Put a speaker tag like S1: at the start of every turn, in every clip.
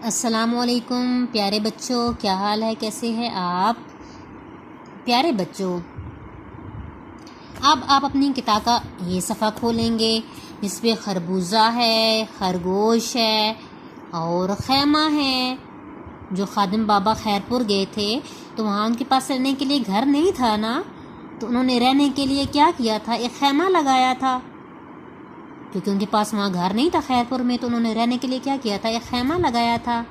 S1: السلام علیکم پیارے بچوں، کیا حال ہے؟ کیسے ہیں آپ؟ پیارے بچوں، اب آپ اپنی کتاب کا یہ صفحہ کھولیں گے جس پہ خربوزہ ہے، خرگوش ہے اور خیمہ ہے۔ جو خادم بابا خیرپور گئے تھے تو وہاں ان کے پاس رہنے کے لیے گھر نہیں تھا نا، تو انہوں نے رہنے کے لیے کیا کیا تھا؟ ایک خیمہ لگایا تھا، کیونکہ ان کے پاس وہاں گھر نہیں تھا خیرپور میں، تو انہوں نے رہنے کے لیے کیا کیا تھا؟ ایک خیمہ لگایا تھا۔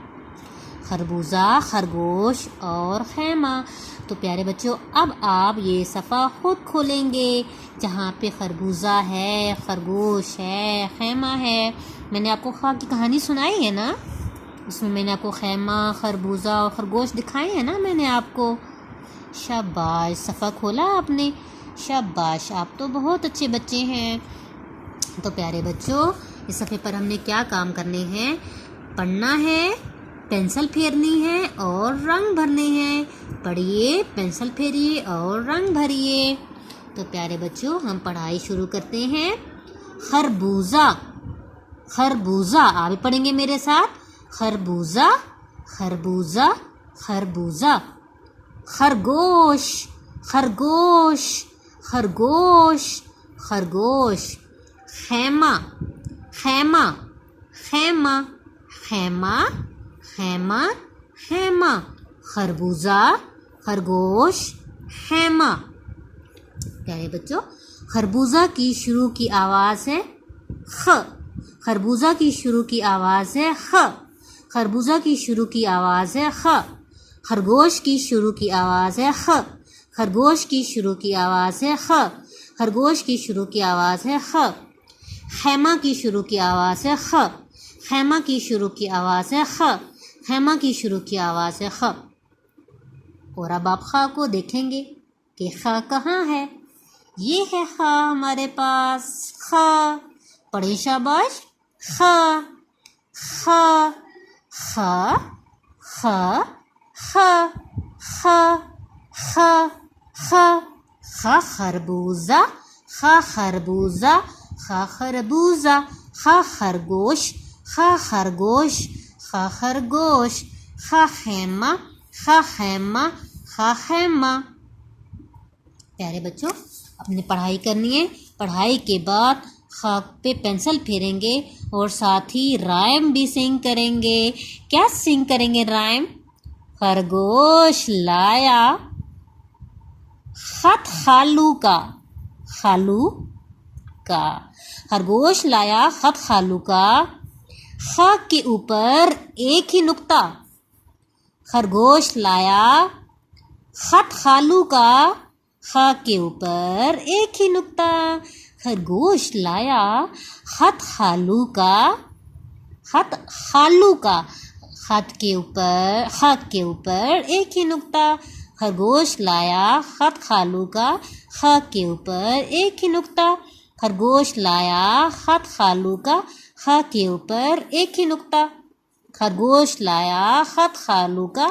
S1: خربوزہ، خرگوش اور خیمہ۔ تو پیارے بچوں، اب آپ یہ صفحہ خود کھولیں گے جہاں پہ خربوزہ ہے، خرگوش ہے، خیمہ ہے۔ میں نے آپ کو خواہ کی کہانی سنائی ہے نا، اس میں نے آپ کو خیمہ، خربوزہ اور خرگوش دکھائے ہیں نا میں نے آپ کو۔ شاباش، صفحہ کھولا آپ نے، شاباش، آپ تو بہت اچھے بچے ہیں۔ تو پیارے بچوں، اس صفحے پر ہم نے کیا کام کرنے ہیں؟ پڑھنا ہے، پینسل پھیرنی ہے اور رنگ بھرنے ہیں۔ پڑھیے، پینسل پھیریے اور رنگ بھریے۔ تو پیارے بچوں، ہم پڑھائی شروع کرتے ہیں۔ خربوزہ، خربوزہ، آپ بھی پڑھیں گے میرے ساتھ۔ خربوزہ، خربوزہ، خربوزہ۔ خرگوش، خرگوش، خرگوش، خرگوش۔ خیمہ، خیمہ، خیمہ، خیمہ، خیمہ، خیمہ۔ خربوزہ، خرگوش، خیمہ۔ پیارے بچوں، خربوزہ کی شروع کی آواز ہے خ۔ خربوزہ کی شروع کی آواز ہے خ۔ خربوزہ کی شروع کی آواز ہے خ۔ خرگوش کی شروع کی آواز ہے خ۔ خرگوش کی شروع کی آواز ہے خ۔ خرگوش کی شروع کی آواز ہے خ۔ خیمہ کی شروع کی آواز ہے خ۔ خیمہ کی شروع کی آواز ہے خ۔ خیمہ کی شروع کی آواز ہے خ۔ اور اب آپ خ کو دیکھیں گے کہ خ کہاں ہے؟ یہ ہے خ ہمارے پاس، خ۔ پڑھیں شاباش، خ، خ، خ، خ، خ، خ، خ، خ۔ خ خربوزہ، خ خربوزہ، خ خربوزہ۔ خ خرگوش، خ خرگوش، خ خرگوش۔ خ خیمہ، خ خیمہ، خ خیمہ۔ پیارے بچوں، اپنی پڑھائی کرنی ہے۔ پڑھائی کے بعد خ پہ پینسل پھیریں گے اور ساتھ ہی رائم بھی سنگ کریں گے۔ کیا سنگ کریں گے رائم؟ خرگوش لایا خط خالو کا، خالو کا۔ خرگوش لایا خط خالو کا، خ کے اوپر ایک ہی نقطہ۔ خرگوش لایا خط خالو کا، خ کے اوپر ایک ہی نقطہ۔ خرگوش لایا خط خالو کا، خط خالو کا، خط کے اوپر، خط کے اوپر ایک ہی نقطہ۔ خرگوش لایا خط خالو کا، خ کے اوپر ایک ہی نقطہ۔ خرگوش لایا خط خالو کا، خ کے اوپر ایک ہی نقطہ۔ خرگوش لایا خط خالو کا،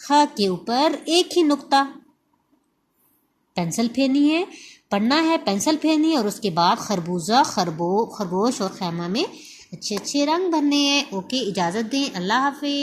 S1: خ کے اوپر ایک ہی نقطہ۔ پینسل پھیرنی ہے، پڑھنا ہے، پینسل پھیرنی ہے اور اس کے بعد خربوزہ، خرگوش اور خیمہ میں اچھے اچھے رنگ بھرنے ہیں۔ اوکے، اجازت دیں، اللہ حافظ۔